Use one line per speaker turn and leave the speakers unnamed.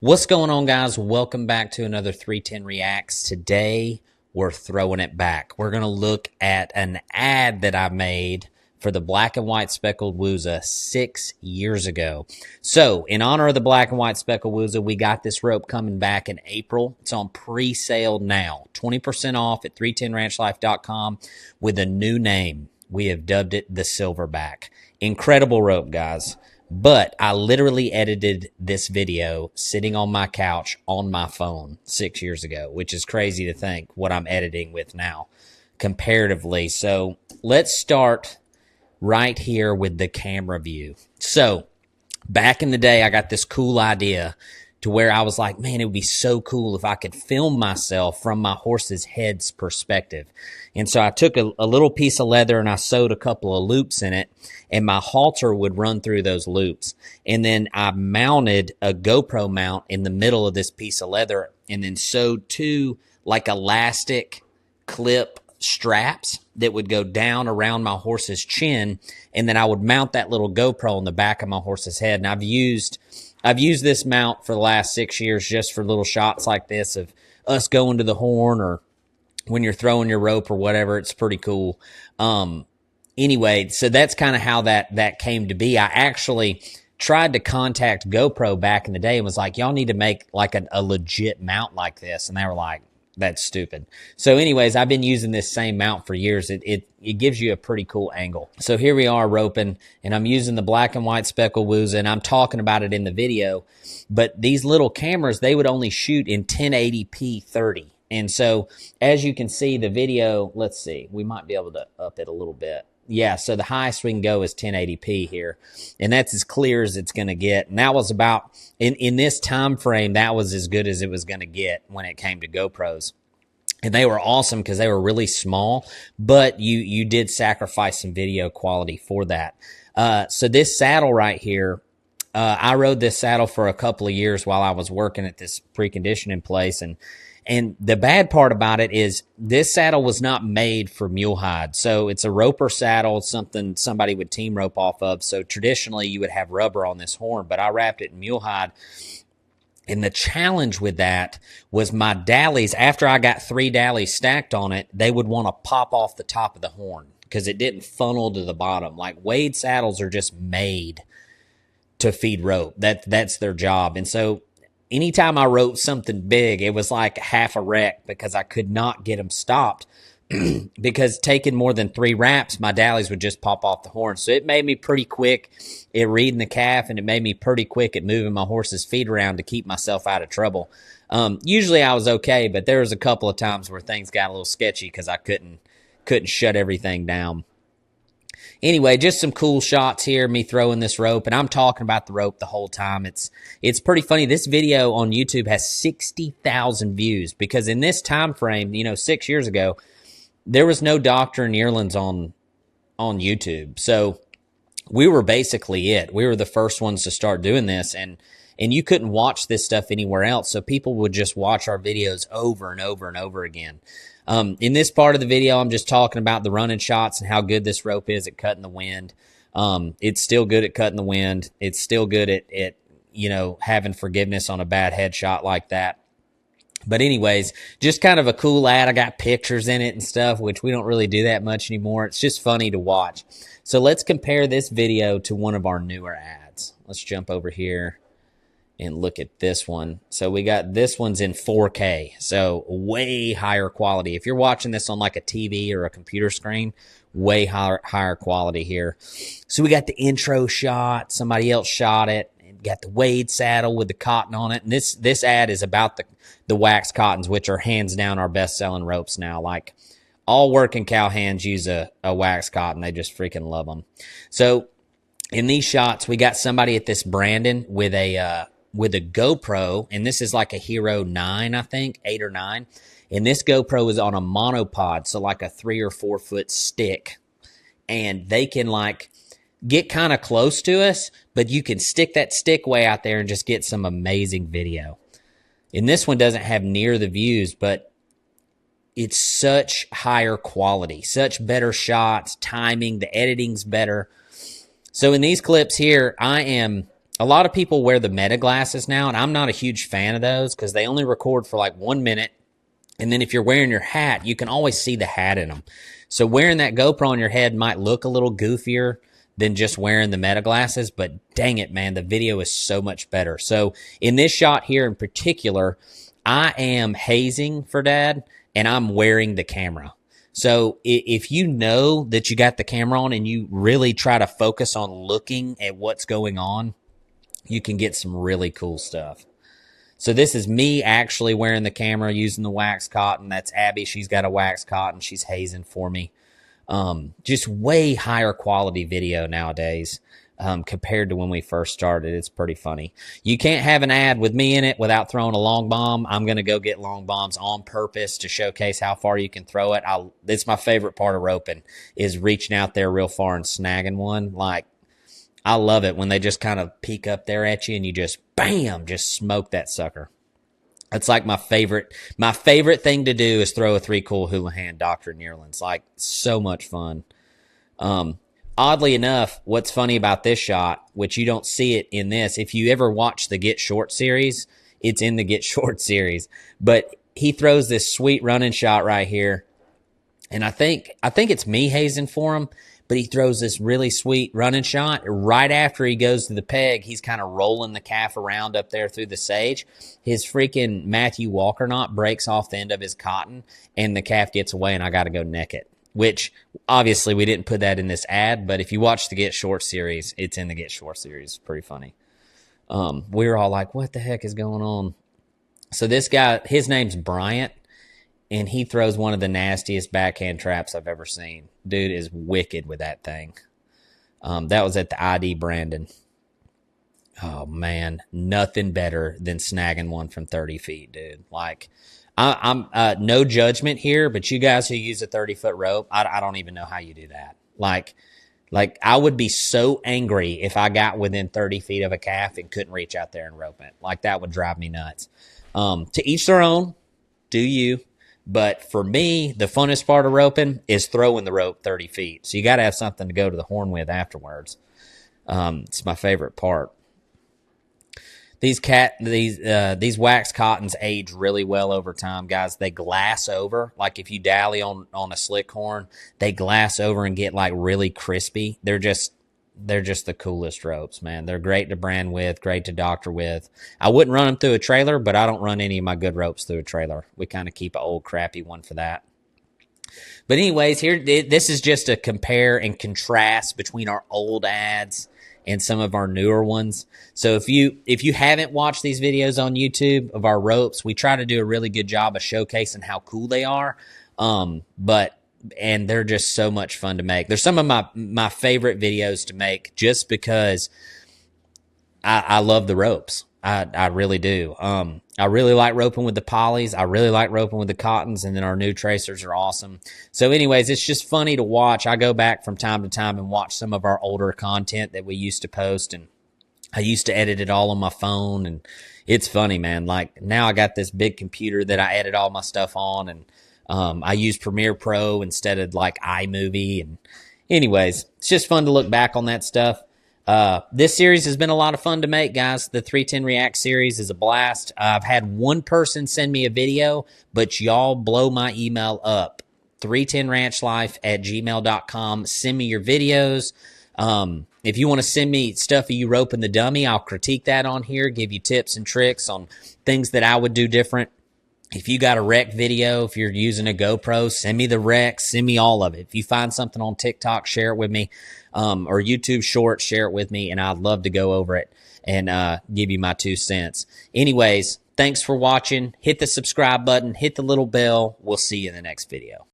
What's going on, guys? Welcome back to another 310 Reacts. Today, we're throwing it back. We're going to look at an ad that I made for the Black and White Speckled Wooza 6 years ago. So, in honor of the Black and White Speckled Wooza, we got this rope coming back in April. It's on pre-sale now. 20% off at 310ranchlife.com with a new name. We have dubbed it the Silverback. Incredible rope, guys. But I literally edited this video sitting on my couch on my phone 6 years ago, which is crazy to think what I'm editing with now comparatively. So let's start right here with the camera view. So back in the day, I got this cool idea to where I was like, man, it would be so cool if I could film myself from my horse's head's perspective. And so I took a little piece of leather and I sewed a couple of loops in it, and my halter would run through those loops. And then I mounted a GoPro mount in the middle of this piece of leather and then sewed two like elastic clip straps that would go down around my horse's chin. And then I would mount that little GoPro on the back of my horse's head. And I've used this mount for the last 6 years just for little shots like this of us going to the horn or when you're throwing your rope or whatever. It's pretty cool. Anyway, so that's kind of how that came to be. I actually tried to contact GoPro back in the day and was like, y'all need to make like a legit mount like this. And they were like, that's stupid. So anyways, I've been using this same mount for years. It gives you a pretty cool angle. So here we are roping, and I'm using the Black and White Speckled Wooza, and I'm talking about it in the video. But these little cameras, they would only shoot in 1080p 30. And so as you can see, the video, let's see, we might be able to up it a little bit. Yeah, so the highest we can go is 1080p here, and that's as clear as it's going to get. And that was about, in this time frame, that was as good as it was going to get when it came to GoPros. And they were awesome because they were really small, but you did sacrifice some video quality for that. So this saddle right here, I rode this saddle for a couple of years while I was working at this preconditioning place, and the bad part about it is this saddle was not made for mule hide. So it's a roper saddle, something somebody would team rope off of. So traditionally you would have rubber on this horn, but I wrapped it in mule hide. And the challenge with that was my dallies, after I got 3 dallies stacked on it, they would want to pop off the top of the horn because it didn't funnel to the bottom. Like Wade saddles are just made to feed rope. That's their job. And so anytime I roped something big, it was like half a wreck because I could not get them stopped because taking more than 3 wraps, my dallies would just pop off the horn. So it made me pretty quick at reading the calf, and it made me pretty quick at moving my horse's feet around to keep myself out of trouble. Usually I was okay, but there was a couple of times where things got a little sketchy because I couldn't shut everything down. Anyway, just some cool shots here, me throwing this rope, and I'm talking about the rope the whole time. It's pretty funny. This video on YouTube has 60,000 views because in this time frame, 6 years ago, there was no Doctor and Yearlings on YouTube. So we were basically it. We were the first ones to start doing this, and you couldn't watch this stuff anywhere else. So people would just watch our videos over and over and over again. In this part of the video, I'm just talking about the running shots and how good this rope is at cutting the wind. It's still good at cutting the wind. It's still good at having forgiveness on a bad headshot like that. But anyways, just kind of a cool ad. I got pictures in it and stuff, which we don't really do that much anymore. It's just funny to watch. So let's compare this video to one of our newer ads. Let's jump over here and look at this one. So we got this one's in 4K, so way higher quality. If you're watching this on like a TV or a computer screen, way higher quality here. So we got the intro shot. Somebody else shot it. Got the Wade saddle with the cotton on it. And this ad is about the wax cottons, which are hands down our best-selling ropes now. Like, all working cow hands use a wax cotton. They just freaking love them. So in these shots, we got somebody at this Brandon with a GoPro, and this is like a Hero 9, I think, 8 or 9. And this GoPro is on a monopod, so like a 3 or 4 foot stick. And they can like get kind of close to us, but you can stick that stick way out there and just get some amazing video. And this one doesn't have near the views, but it's such higher quality, such better shots, timing, the editing's better. So in these clips here, I am a lot of people wear the meta glasses now, and I'm not a huge fan of those because they only record for like 1 minute. And then if you're wearing your hat, you can always see the hat in them. So wearing that GoPro on your head might look a little goofier than just wearing the meta glasses, but dang it, man, the video is so much better. So in this shot here in particular, I am hazing for Dad, and I'm wearing the camera. So if you know that you got the camera on and you really try to focus on looking at what's going on, you can get some really cool stuff. So this is me actually wearing the camera, using the wax cotton. That's Abby. She's got a wax cotton. She's hazing for me. Just way higher quality video nowadays compared to when we first started. It's pretty funny. You can't have an ad with me in it without throwing a long bomb. I'm going to go get long bombs on purpose to showcase how far you can throw it. It's my favorite part of roping is reaching out there real far and snagging one. Like, I love it when they just kind of peek up there at you and you just, bam, just smoke that sucker. That's like my favorite thing to do is throw a 3-cool hula hand Dr. Neerlands. Like, so much fun. Oddly enough, what's funny about this shot, which you don't see it in this, if you ever watch the Get Short series, it's in the Get Short series. But he throws this sweet running shot right here. And I think it's me hazing for him. But he throws this really sweet running shot. Right after he goes to the peg, he's kind of rolling the calf around up there through the sage. His freaking Matthew Walker knot breaks off the end of his cotton, and the calf gets away, and I got to go neck it. Which, obviously, we didn't put that in this ad, but if you watch the Get Short series, it's in the Get Short series. It's pretty funny. We were all like, what the heck is going on? So this guy, his name's Bryant. And he throws one of the nastiest backhand traps I've ever seen. Dude is wicked with that thing. That was at the ID Brandon. Oh, man. Nothing better than snagging one from 30 feet, dude. Like, I'm no judgment here, but you guys who use a 30-foot rope, I don't even know how you do that. Like, I would be so angry if I got within 30 feet of a calf and couldn't reach out there and rope it. Like, that would drive me nuts. To each their own. Do you. But for me, the funnest part of roping is throwing the rope 30 feet. So you got to have something to go to the horn with afterwards. It's my favorite part. These wax cottons age really well over time, guys. They glass over. Like if you dally on a slick horn, they glass over and get like really crispy. They're just the coolest ropes, man. They're great to brand with, great to doctor with. I wouldn't run them through a trailer, but I don't run any of my good ropes through a trailer. We kind of keep an old crappy one for that. But anyways, here, this is just a compare and contrast between our old ads and some of our newer ones. So if you haven't watched these videos on YouTube of our ropes, we try to do a really good job of showcasing how cool they are. And they're just so much fun to make. They're some of my favorite videos to make just because I love the ropes. I really do. I really like roping with the polys. I really like roping with the cottons, and then our new tracers are awesome. So anyways, it's just funny to watch. I go back from time to time and watch some of our older content that we used to post, and I used to edit it all on my phone, and it's funny, man. Like now I got this big computer that I edit all my stuff on, and I use Premiere Pro instead of like iMovie. And anyways, it's just fun to look back on that stuff. This series has been a lot of fun to make, guys. The 310 React series is a blast. I've had one person send me a video, but y'all blow my email up. 310ranchlife@gmail.com. Send me your videos. If you want to send me stuff of you roping the dummy, I'll critique that on here, give you tips and tricks on things that I would do different. If you got a wreck video, if you're using a GoPro, send me the wreck, send me all of it. If you find something on TikTok, share it with me, or YouTube Shorts, share it with me, and I'd love to go over it and give you my 2 cents. Anyways, thanks for watching. Hit the subscribe button, hit the little bell. We'll see you in the next video.